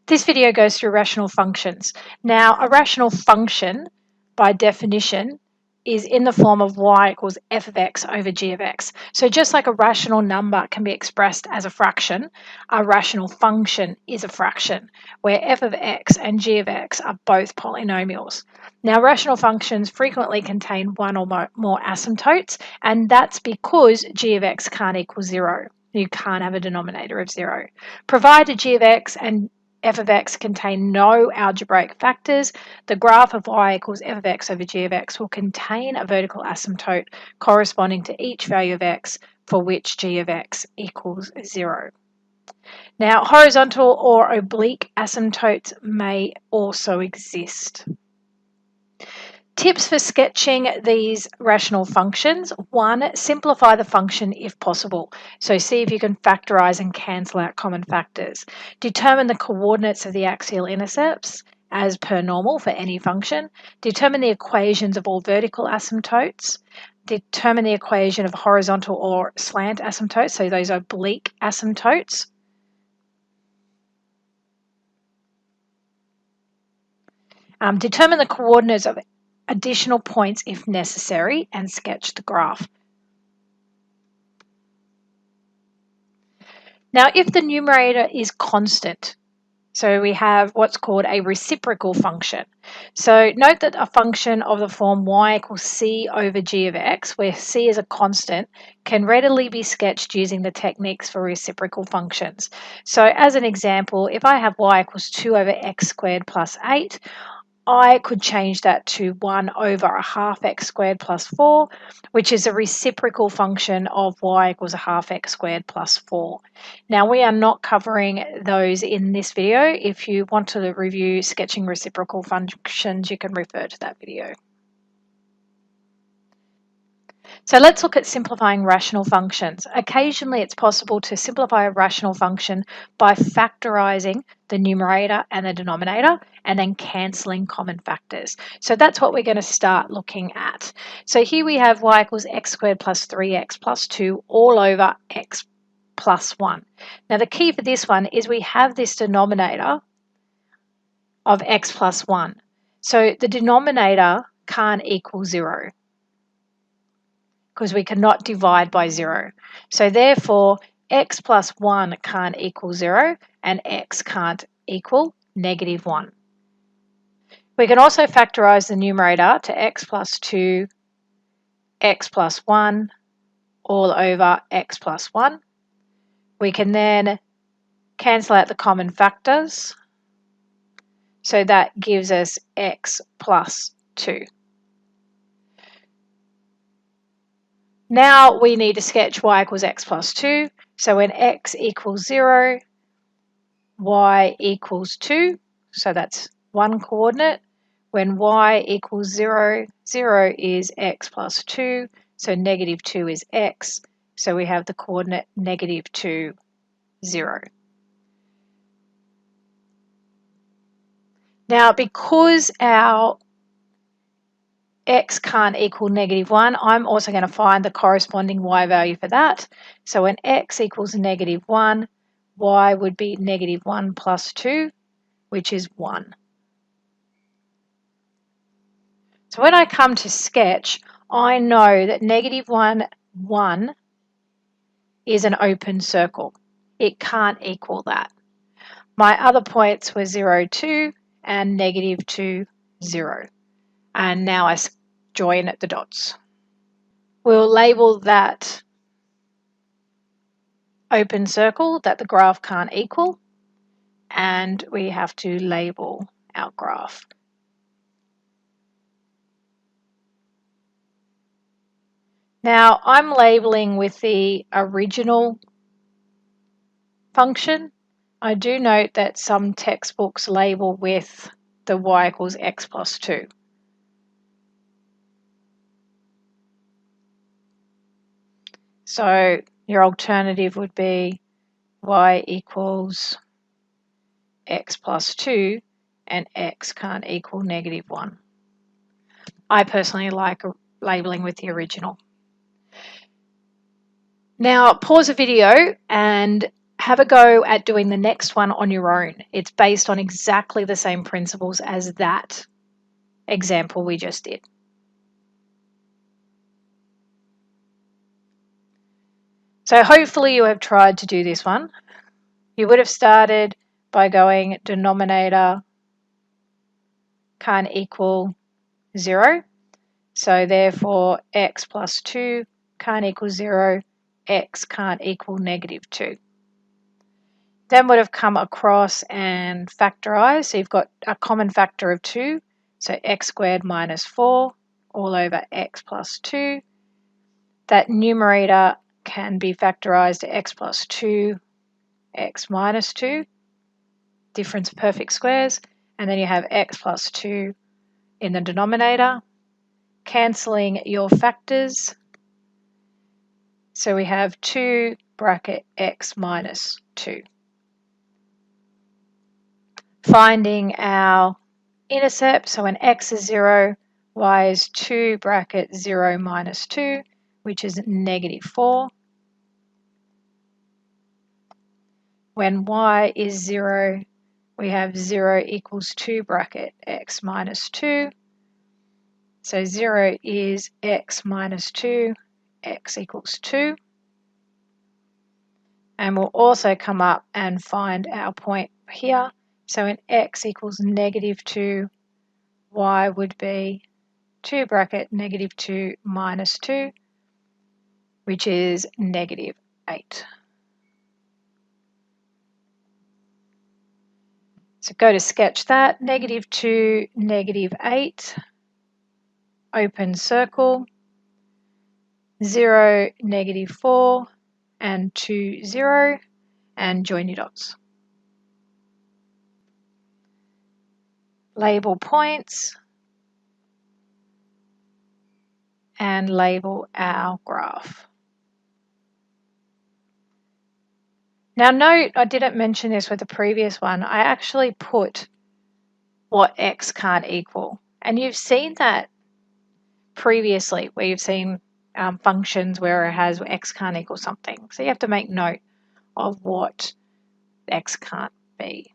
This video goes through rational functions. Now, a rational function, by definition, is in the form of y equals f of x over g of x. So just like a rational number can be expressed as a fraction, a rational function is a fraction, where f of x and g of x are both polynomials. Now, rational functions frequently contain one or more asymptotes, and that's because g of x can't equal 0. You can't have a denominator of 0. Provided g of x and f of x contain no algebraic factors, the graph of y equals f of x over g of x will contain a vertical asymptote corresponding to each value of x for which g of x equals 0. Now, horizontal or oblique asymptotes may also exist. Tips for sketching these rational functions. 1, simplify the function if possible. So see if you can factorize and cancel out common factors. Determine the coordinates of the axial intercepts as per normal for any function. Determine the equations of all vertical asymptotes. Determine the equation of horizontal or slant asymptotes, so those oblique asymptotes. Determine the coordinates of additional points if necessary, and sketch the graph. Now, if the numerator is constant, so we have what's called a reciprocal function. So note that a function of the form y equals c over g of x, where c is a constant, can readily be sketched using the techniques for reciprocal functions. So as an example, if I have y equals 2 over x squared plus 8, I could change that to 1 over a half x squared plus 4, which is a reciprocal function of y equals a half x squared plus 4. Now, we are not covering those in this video. If you want to review sketching reciprocal functions, you can refer to that video. So let's look at simplifying rational functions. Occasionally, it's possible to simplify a rational function by factorizing the numerator and the denominator and then cancelling common factors. So that's what we're going to start looking at. So here we have y equals x squared plus 3x plus 2 all over x plus 1. Now, the key for this one is we have this denominator of x plus 1. So the denominator can't equal 0, because we cannot divide by 0. So therefore, x plus 1 can't equal 0 and x can't equal negative 1. We can also factorise the numerator to x plus 2, x plus 1, all over x plus 1. We can then cancel out the common factors. So that gives us x plus 2. Now we need to sketch y equals x plus 2. So when x equals 0, y equals 2. So that's one coordinate. When y equals 0, 0 is x plus 2. So negative 2 is x. So we have the coordinate negative 2, 0. Now, because our x can't equal negative 1, I'm also going to find the corresponding y value for that. So when x equals negative 1, y would be negative 1 plus 2, which is 1. So when I come to sketch, I know that negative 1, 1 is an open circle. It can't equal that. My other points were 0, 2 and negative 2, 0. And now I join the dots. We'll label that open circle that the graph can't equal, and we have to label our graph. Now I'm labeling with the original function. I do note that some textbooks label with the y equals x plus 2. So your alternative would be y equals x plus 2 and x can't equal negative 1. I personally like labeling with the original. Now pause the video and have a go at doing the next one on your own. It's based on exactly the same principles as that example we just did. So hopefully you have tried to do this one. You would have started by going denominator can't equal 0. So therefore x plus 2 can't equal 0, x can't equal -2. Then would have come across and factorise. So you've got a common factor of 2. So x squared minus 4 all over x plus 2. That numerator can be factorised to x plus 2, x minus 2. Difference of perfect squares. And then you have x plus 2 in the denominator. Cancelling your factors. So we have 2 bracket x minus 2. Finding our intercept, so when x is 0, y is 2 bracket 0 minus 2, which is -4. When y is 0, we have 0 equals 2 bracket x minus 2. So 0 is x minus 2, x equals 2. And we'll also come up and find our point here. So when x equals -2, y would be 2 bracket -2 minus 2, which is -8. So go to sketch that, -2, -8, open circle, 0, -4, and 2, 0, and join your dots. Label points, and label our graph. Now note, I didn't mention this with the previous one, I actually put what x can't equal. And you've seen that previously where you've seen functions where it has x can't equal something. So you have to make note of what x can't be.